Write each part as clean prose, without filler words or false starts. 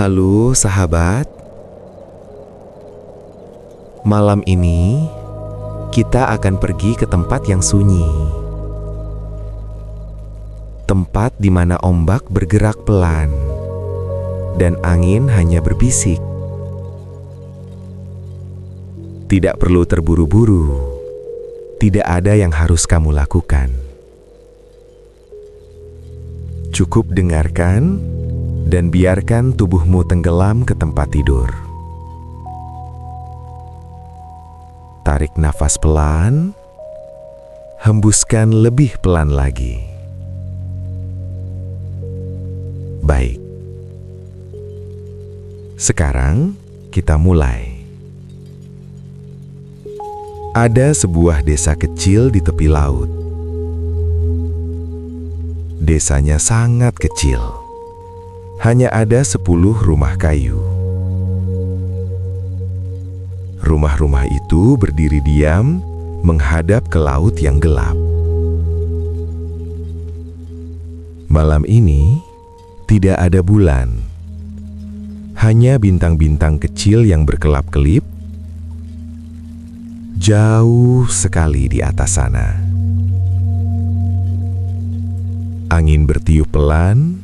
Halo sahabat, malam ini kita akan pergi ke tempat yang sunyi. Tempat di mana ombak bergerak pelan dan angin hanya berbisik. Tidak perlu terburu-buru, tidak ada yang harus kamu lakukan. Cukup dengarkan dan biarkan tubuhmu tenggelam ke tempat tidur. Tarik nafas pelan, hembuskan lebih pelan lagi. Baik. Sekarang kita mulai. Ada sebuah desa kecil di tepi laut. Desanya sangat kecil. Hanya ada 10 rumah kayu. Rumah-rumah itu berdiri diam menghadap ke laut yang gelap. Malam ini tidak ada bulan. Hanya bintang-bintang kecil yang berkelap-kelip jauh sekali di atas sana. Angin bertiup pelan,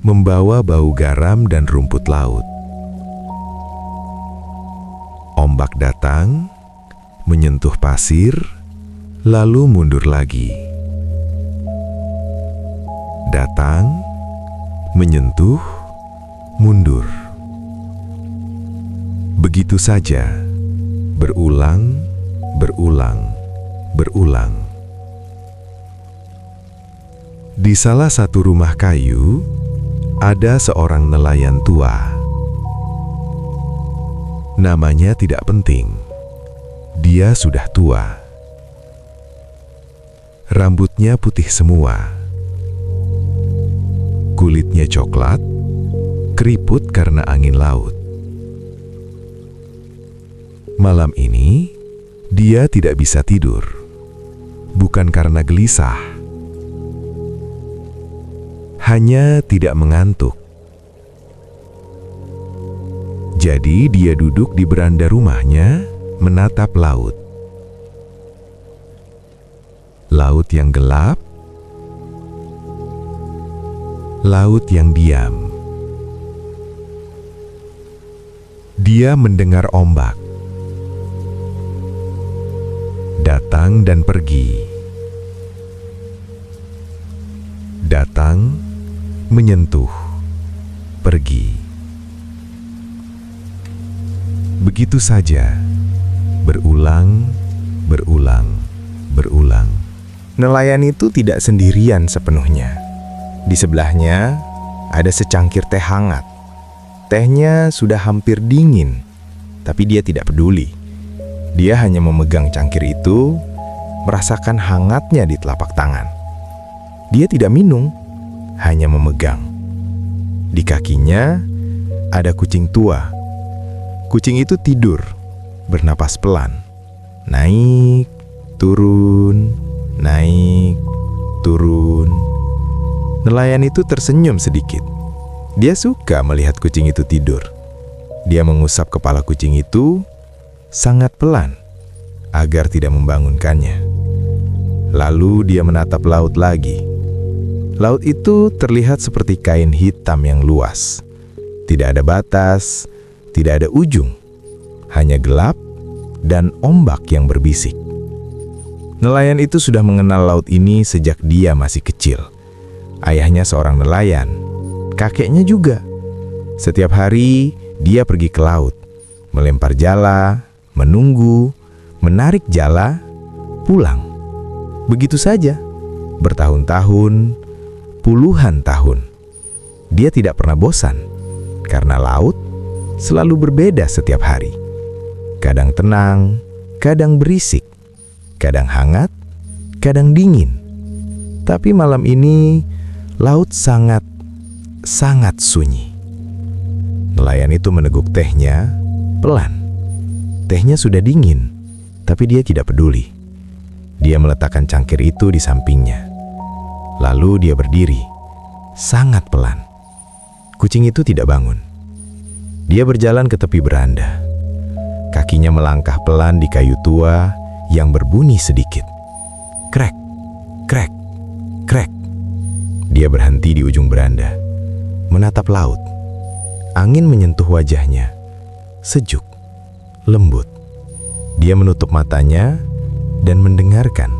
membawa bau garam dan rumput laut. Ombak datang, menyentuh pasir, lalu mundur lagi. Datang, menyentuh, mundur. Begitu saja, berulang, berulang, berulang. Di salah satu rumah kayu, ada seorang nelayan tua. Namanya tidak penting. Dia sudah tua. Rambutnya putih semua. Kulitnya coklat, keriput karena angin laut. Malam ini, dia tidak bisa tidur. Bukan karena gelisah. Hanya tidak mengantuk. Jadi dia duduk di beranda rumahnya, menatap laut. Laut yang gelap, laut yang diam. Dia mendengar ombak datang dan pergi. Datang, menyentuh, pergi. Begitu saja, berulang, berulang, berulang. Nelayan itu tidak sendirian sepenuhnya. Di sebelahnya ada secangkir teh hangat. Tehnya sudah hampir dingin, tapi dia tidak peduli. Dia hanya memegang cangkir itu, merasakan hangatnya di telapak tangan. Dia tidak minum, hanya memegang. Di kakinya ada kucing tua. Kucing itu tidur, bernapas pelan. Naik, turun, naik, turun. Nelayan itu tersenyum sedikit. Dia suka melihat kucing itu tidur. Dia mengusap kepala kucing itu sangat pelan agar tidak membangunkannya. Lalu dia menatap laut lagi. Laut itu terlihat seperti kain hitam yang luas. Tidak ada batas, tidak ada ujung. Hanya gelap dan ombak yang berbisik. Nelayan itu sudah mengenal laut ini sejak dia masih kecil. Ayahnya seorang nelayan, kakeknya juga. Setiap hari dia pergi ke laut, melempar jala, menunggu, menarik jala, pulang. Begitu saja, bertahun-tahun, puluhan tahun. Dia tidak pernah bosan, karena laut selalu berbeda setiap hari. Kadang tenang, kadang berisik, kadang hangat, kadang dingin. Tapi malam ini, laut sangat sunyi. Nelayan itu meneguk tehnya pelan. Tehnya sudah dingin, tapi dia tidak peduli. Dia meletakkan cangkir itu di sampingnya. Lalu dia berdiri, sangat pelan. Kucing itu tidak bangun. Dia berjalan ke tepi beranda. Kakinya melangkah pelan di kayu tua yang berbunyi sedikit. Krek, krek, krek. Dia berhenti di ujung beranda, menatap laut. Angin menyentuh wajahnya, sejuk, lembut. Dia menutup matanya dan mendengarkan.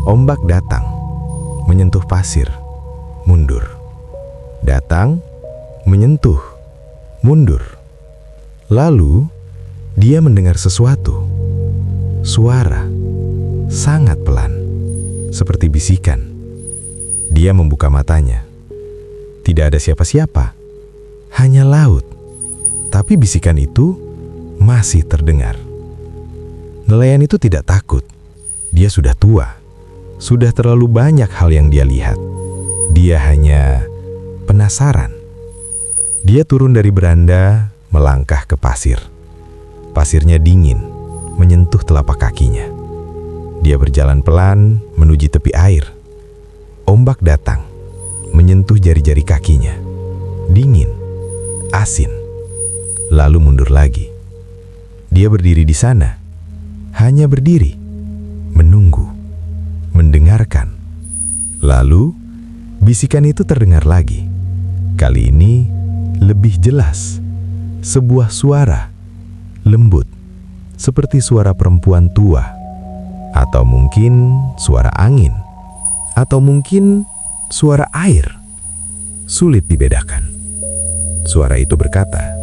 Ombak datang, menyentuh pasir, mundur. Datang, menyentuh, mundur. Lalu, dia mendengar sesuatu. Suara, sangat pelan, seperti bisikan. Dia membuka matanya. Tidak ada siapa-siapa, hanya laut. Tapi bisikan itu masih terdengar. Nelayan itu tidak takut. Dia sudah tua. Sudah terlalu banyak hal yang dia lihat. Dia hanya penasaran. Dia turun dari beranda, melangkah ke pasir. Pasirnya dingin, menyentuh telapak kakinya. Dia berjalan pelan menuju tepi air. Ombak datang, menyentuh jari-jari kakinya. Dingin, asin. Lalu mundur lagi. Dia berdiri di sana, hanya berdiri, menunggu, mendengarkan. Lalu, bisikan itu terdengar lagi. Kali ini lebih jelas. Sebuah suara lembut, seperti suara perempuan tua, atau mungkin suara angin, atau mungkin suara air. Sulit dibedakan. Suara itu berkata,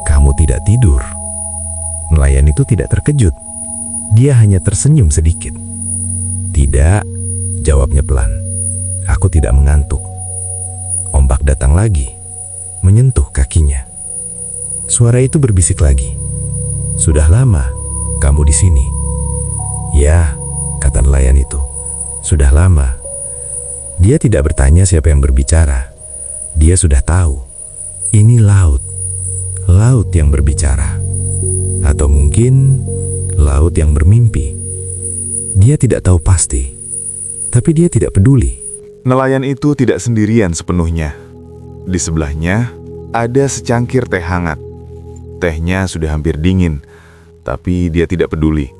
"Kamu tidak tidur." Nelayan itu tidak terkejut. Dia hanya tersenyum sedikit. "Tidak," jawabnya pelan. "Aku tidak mengantuk." Ombak datang lagi, menyentuh kakinya. Suara itu berbisik lagi, "Sudah lama kamu di sini." "Ya," kata nelayan itu, "sudah lama." Dia tidak bertanya siapa yang berbicara. Dia sudah tahu, ini laut. Laut yang berbicara. Atau mungkin laut yang bermimpi. Dia tidak tahu pasti, tapi dia tidak peduli. Nelayan itu tidak sendirian sepenuhnya. Di sebelahnya ada secangkir teh hangat. Tehnya sudah hampir dingin, tapi dia tidak peduli.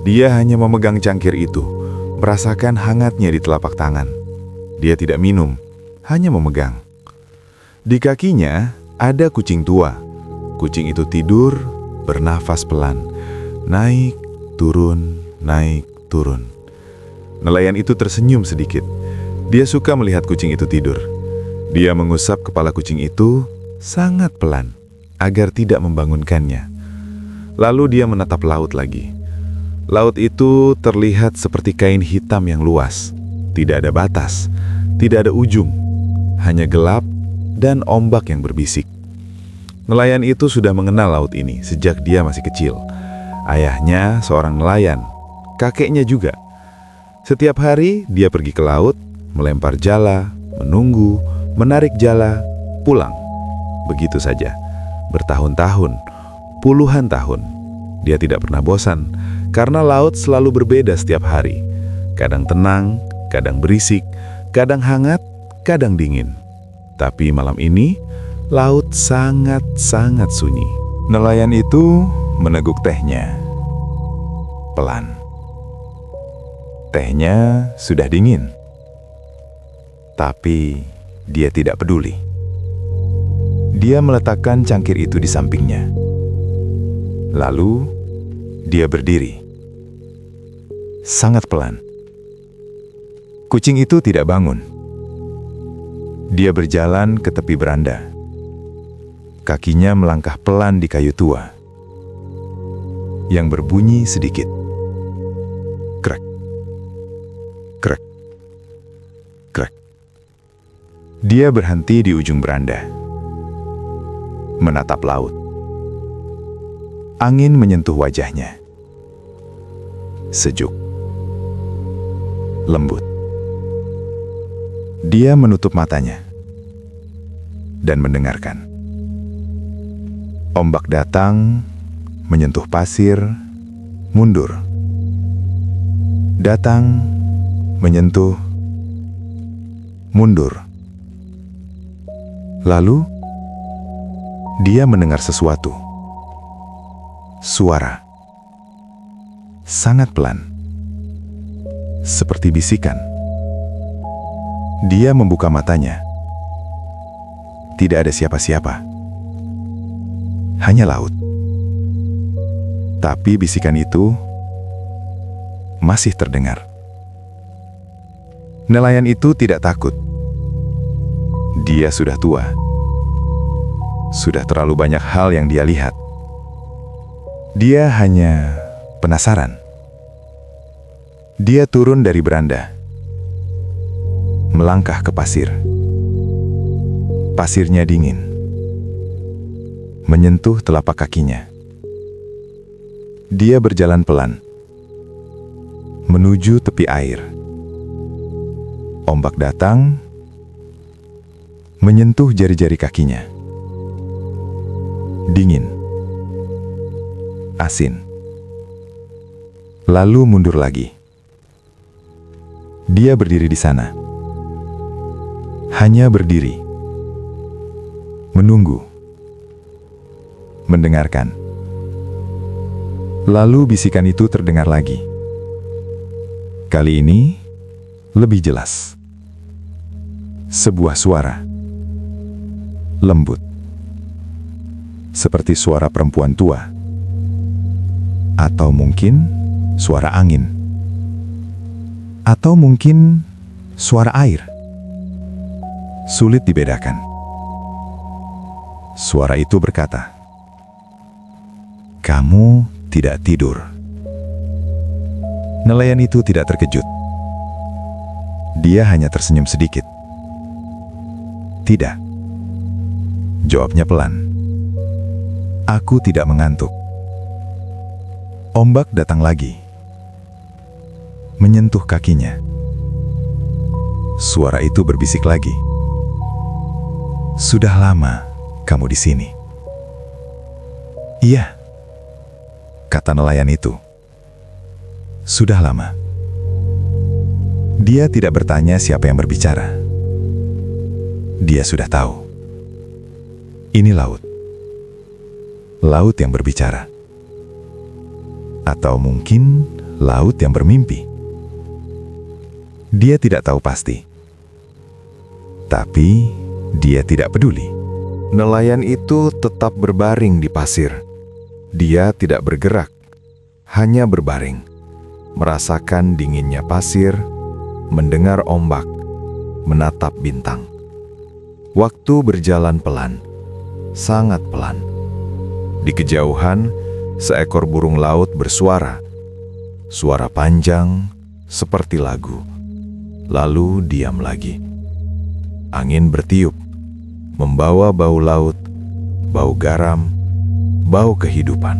Dia hanya memegang cangkir itu, merasakan hangatnya di telapak tangan. Dia tidak minum, hanya memegang. Di kakinya ada kucing tua. Kucing itu tidur, bernafas pelan. Naik, turun, naik, turun. Nelayan itu tersenyum sedikit. Dia suka melihat kucing itu tidur. Dia mengusap kepala kucing itu sangat pelan, agar tidak membangunkannya. Lalu dia menatap laut lagi. Laut itu terlihat seperti kain hitam yang luas. Tidak ada batas, tidak ada ujung, hanya gelap dan ombak yang berbisik. Nelayan itu sudah mengenal laut ini sejak dia masih kecil. Ayahnya seorang nelayan, kakeknya juga. Setiap hari dia pergi ke laut, melempar jala, menunggu, menarik jala, pulang. Begitu saja. Bertahun-tahun, puluhan tahun. Dia tidak pernah bosan, karena laut selalu berbeda setiap hari. Kadang tenang, kadang berisik, kadang hangat, kadang dingin. Tapi malam ini, laut sangat-sangat sunyi. Nelayan itu meneguk tehnya. Pelan. Tehnya sudah dingin. Tapi dia tidak peduli. Dia meletakkan cangkir itu di sampingnya. Lalu, dia berdiri. Sangat pelan. Kucing itu tidak bangun. Dia berjalan ke tepi beranda. Kakinya melangkah pelan di kayu tua yang berbunyi sedikit. Krek, krek, krek. Dia berhenti di ujung beranda, menatap laut. Angin menyentuh wajahnya. Sejuk, lembut. Dia menutup matanya dan mendengarkan. Ombak datang, menyentuh pasir, mundur. Datang, menyentuh, mundur. Lalu, Dia mendengar sesuatu. Suara. Sangat pelan. Seperti bisikan. Dia membuka matanya. Tidak ada siapa-siapa. Hanya laut. Tapi bisikan itu masih terdengar. Nelayan itu tidak takut. Dia sudah tua. Sudah terlalu banyak hal yang dia lihat. Dia hanya penasaran. Dia turun dari beranda, melangkah ke pasir. Pasirnya dingin, menyentuh telapak kakinya. Dia berjalan pelan menuju tepi air. Ombak datang, menyentuh jari-jari kakinya. Dingin, asin. Lalu mundur lagi. Dia berdiri di sana. Hanya berdiri. Menunggu. Mendengarkan. Lalu bisikan itu terdengar lagi. Kali ini lebih jelas. Sebuah suara. Lembut. Seperti suara perempuan tua. Atau mungkin suara angin. Atau mungkin suara air. Sulit dibedakan. Suara itu berkata, "Kamu tidak tidur." Nelayan itu tidak terkejut. Dia hanya tersenyum sedikit. "Tidak," jawabnya pelan. "Aku tidak mengantuk." Ombak datang lagi, menyentuh kakinya. Suara itu berbisik lagi, "Sudah lama kamu di sini." "Iya," kata nelayan itu. "Sudah lama." Dia tidak bertanya siapa yang berbicara. Dia sudah tahu. Ini laut. Laut yang berbicara. Atau mungkin laut yang bermimpi. Dia tidak tahu pasti. Tapi dia tidak peduli. Nelayan itu tetap berbaring di pasir. Dia tidak bergerak, hanya berbaring, merasakan dinginnya pasir, mendengar ombak, menatap bintang. Waktu berjalan pelan, sangat pelan. Di kejauhan, seekor burung laut bersuara. Suara panjang, seperti lagu. Lalu diam lagi. Angin bertiup, membawa bau laut, bau garam, bau kehidupan.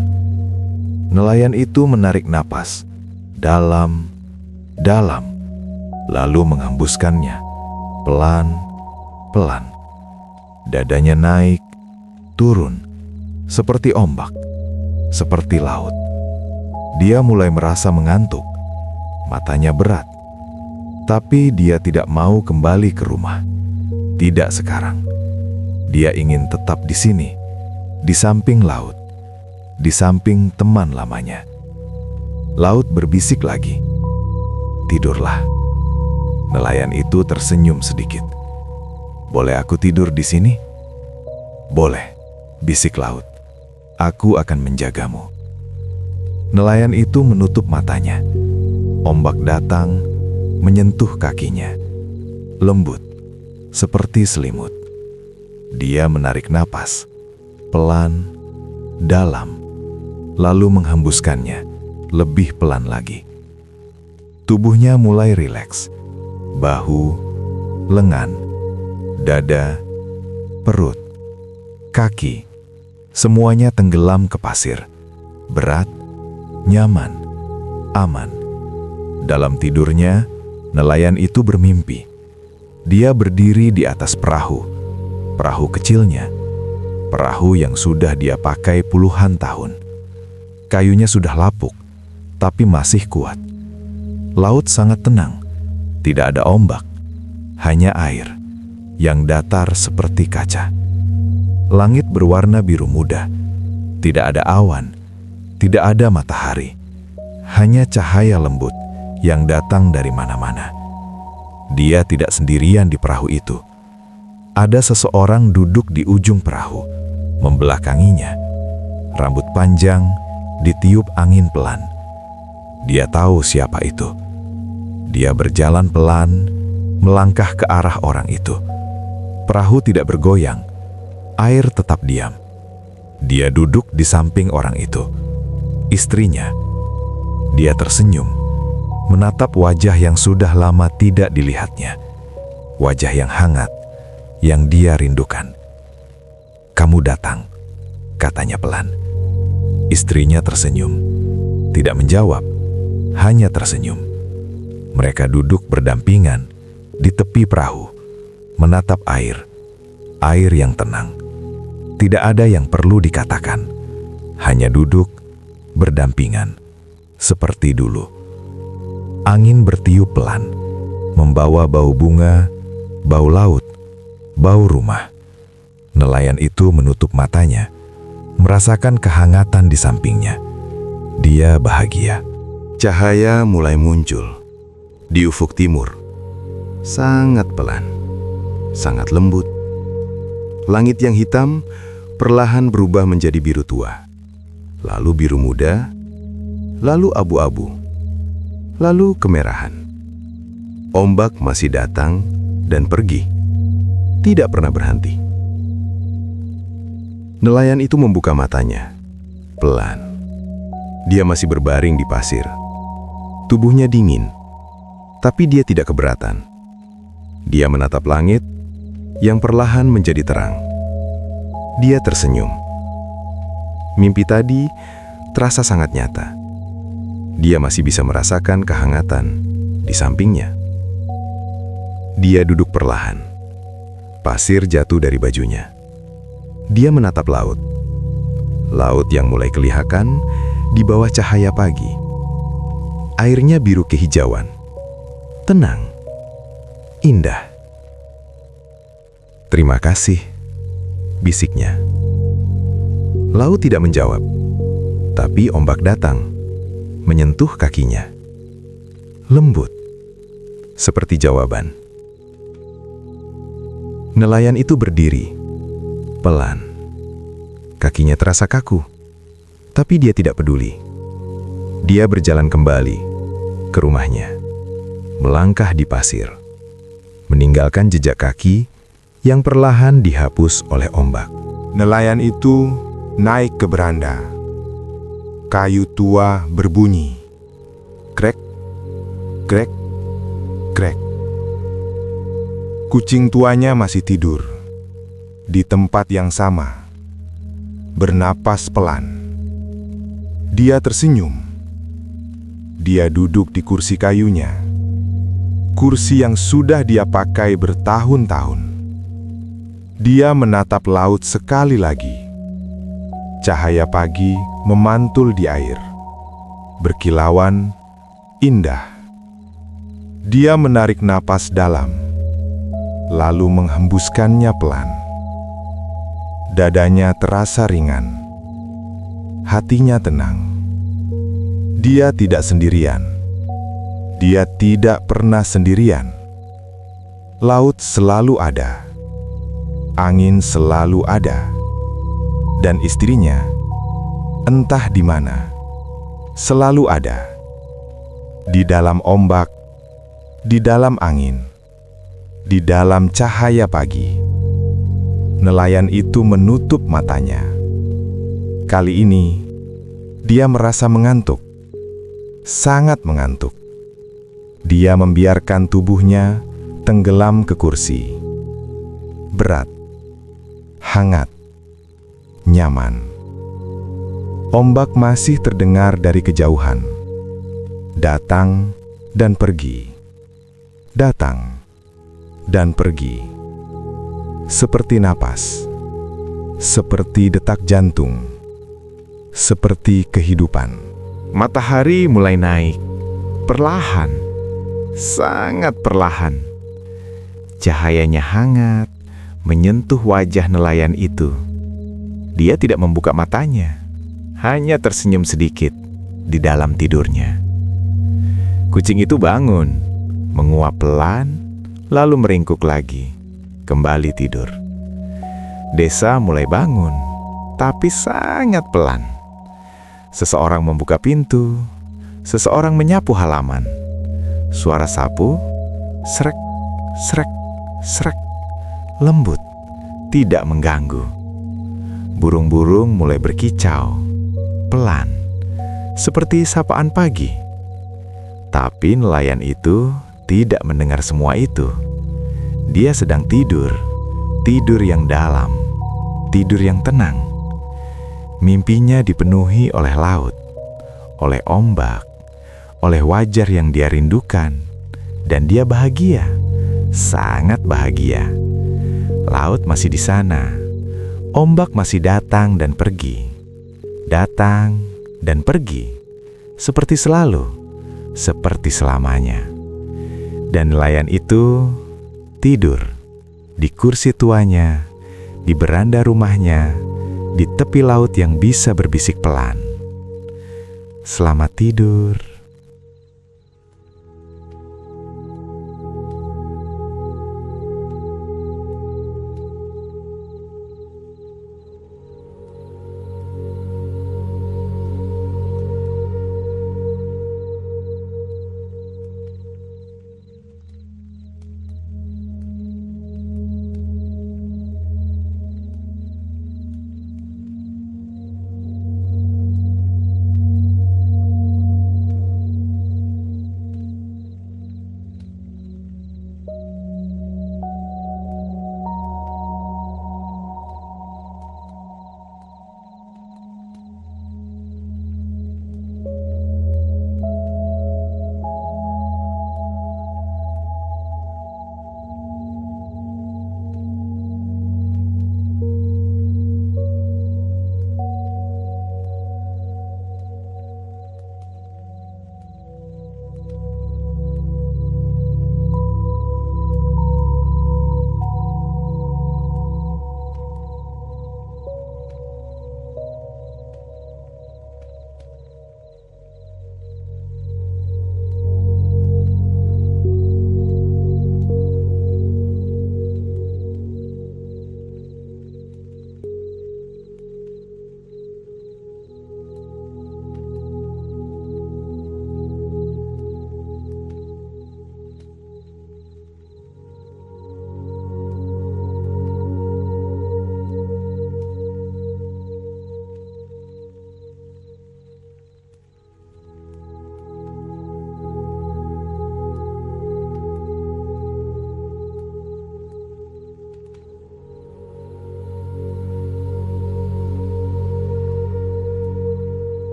Nelayan itu menarik napas, dalam, lalu menghembuskannya, pelan. Dadanya naik, turun, seperti ombak, seperti laut. Dia mulai merasa mengantuk, matanya berat. Tapi dia tidak mau kembali ke rumah. Tidak sekarang. Dia ingin tetap di sini, di samping laut, di samping teman lamanya. Laut berbisik lagi, "Tidurlah." Nelayan itu tersenyum sedikit. "Boleh aku tidur di sini?" "Boleh," bisik laut. "Aku akan menjagamu." Nelayan itu menutup matanya. Ombak datang, menyentuh kakinya. Lembut, seperti selimut. Dia menarik napas, pelan, dalam, lalu menghembuskannya, lebih pelan lagi. Tubuhnya mulai rileks. Bahu, lengan, dada, perut, kaki, semuanya tenggelam ke pasir. Berat, nyaman, aman. Dalam tidurnya, nelayan itu bermimpi. Dia berdiri di atas perahu kecilnya, perahu yang sudah dia pakai puluhan tahun. Kayunya sudah lapuk, tapi masih kuat. Laut sangat tenang, tidak ada ombak, hanya air yang datar seperti kaca. Langit berwarna biru muda. Tidak ada awan, tidak ada matahari. Hanya cahaya lembut yang datang dari mana-mana. Dia tidak sendirian di perahu itu. Ada seseorang duduk di ujung perahu, membelakanginya. Rambut panjang, ditiup angin pelan. Dia tahu siapa itu. Dia berjalan pelan, melangkah ke arah orang itu. Perahu tidak bergoyang, air tetap diam. Dia duduk di samping orang itu, istrinya. Dia tersenyum, menatap wajah yang sudah lama tidak dilihatnya. Wajah yang hangat, yang dia rindukan. "Kamu datang," katanya pelan. Istrinya tersenyum, tidak menjawab, hanya tersenyum. Mereka duduk berdampingan di tepi perahu, menatap air yang tenang. Tidak ada yang perlu dikatakan, hanya duduk berdampingan, seperti dulu. Angin bertiup pelan, membawa bau bunga, bau laut, bau rumah. Nelayan itu menutup matanya, merasakan kehangatan di sampingnya. Dia bahagia. Cahaya mulai muncul di ufuk timur. Sangat pelan, sangat lembut. Langit yang hitam perlahan berubah menjadi biru tua, lalu biru muda, lalu abu-abu, lalu kemerahan. Ombak masih datang dan pergi, tidak pernah berhenti. Nelayan itu membuka matanya, pelan. Dia masih berbaring di pasir. Tubuhnya dingin, tapi dia tidak keberatan. Dia menatap langit yang perlahan menjadi terang. Dia tersenyum. Mimpi tadi terasa sangat nyata. Dia masih bisa merasakan kehangatan di sampingnya. Dia duduk perlahan. Pasir jatuh dari bajunya. Dia menatap laut. Laut yang mulai kelihatan di bawah cahaya pagi. Airnya biru kehijauan. Tenang. Indah. "Terima kasih," bisiknya. Laut tidak menjawab, tapi ombak datang, menyentuh kakinya. Lembut, seperti jawaban. Nelayan itu berdiri, pelan. Kakinya terasa kaku, tapi dia tidak peduli. Dia berjalan kembali ke rumahnya, melangkah di pasir, meninggalkan jejak kaki yang perlahan dihapus oleh ombak. Nelayan itu naik ke beranda. Kayu tua berbunyi. Krek, krek, krek. Kucing tuanya masih tidur di tempat yang sama, bernapas pelan. Dia tersenyum. Dia duduk di kursi kayunya, kursi yang sudah dia pakai bertahun-tahun. Dia menatap laut sekali lagi. Cahaya pagi memantul di air, berkilauan, indah. Dia menarik napas dalam, lalu menghembuskannya pelan. Dadanya terasa ringan, hatinya tenang. Dia tidak sendirian. Dia tidak pernah sendirian. Laut selalu ada. Angin selalu ada. Dan istrinya, entah di mana, selalu ada. Di dalam ombak, di dalam angin, di dalam cahaya pagi. Nelayan itu menutup matanya. Kali ini, dia merasa mengantuk. Sangat mengantuk. Dia membiarkan tubuhnya tenggelam ke kursi. Berat, hangat, nyaman. Ombak masih terdengar dari kejauhan. Datang dan pergi. Datang dan pergi. Seperti napas. Seperti detak jantung. Seperti kehidupan. Matahari mulai naik. Perlahan. Sangat perlahan. Cahayanya hangat menyentuh wajah nelayan itu. Dia tidak membuka matanya, hanya tersenyum sedikit di dalam tidurnya. Kucing itu bangun, menguap pelan, lalu meringkuk lagi, kembali tidur. Desa mulai bangun, tapi sangat pelan. Seseorang membuka pintu, seseorang menyapu halaman. Suara sapu, srek, srek, srek, lembut, tidak mengganggu. Burung-burung mulai berkicau, pelan, seperti sapaan pagi. Tapi nelayan itu tidak mendengar semua itu. Dia sedang tidur, tidur yang dalam, tidur yang tenang. Mimpinya dipenuhi oleh laut, oleh ombak, oleh wajar yang dia rindukan, dan dia bahagia, sangat bahagia. Laut masih di sana, ombak masih datang dan pergi, datang dan pergi, seperti selalu, seperti selamanya. Dan nelayan itu tidur di kursi tuanya, di beranda rumahnya, di tepi laut yang bisa berbisik pelan. Selamat tidur.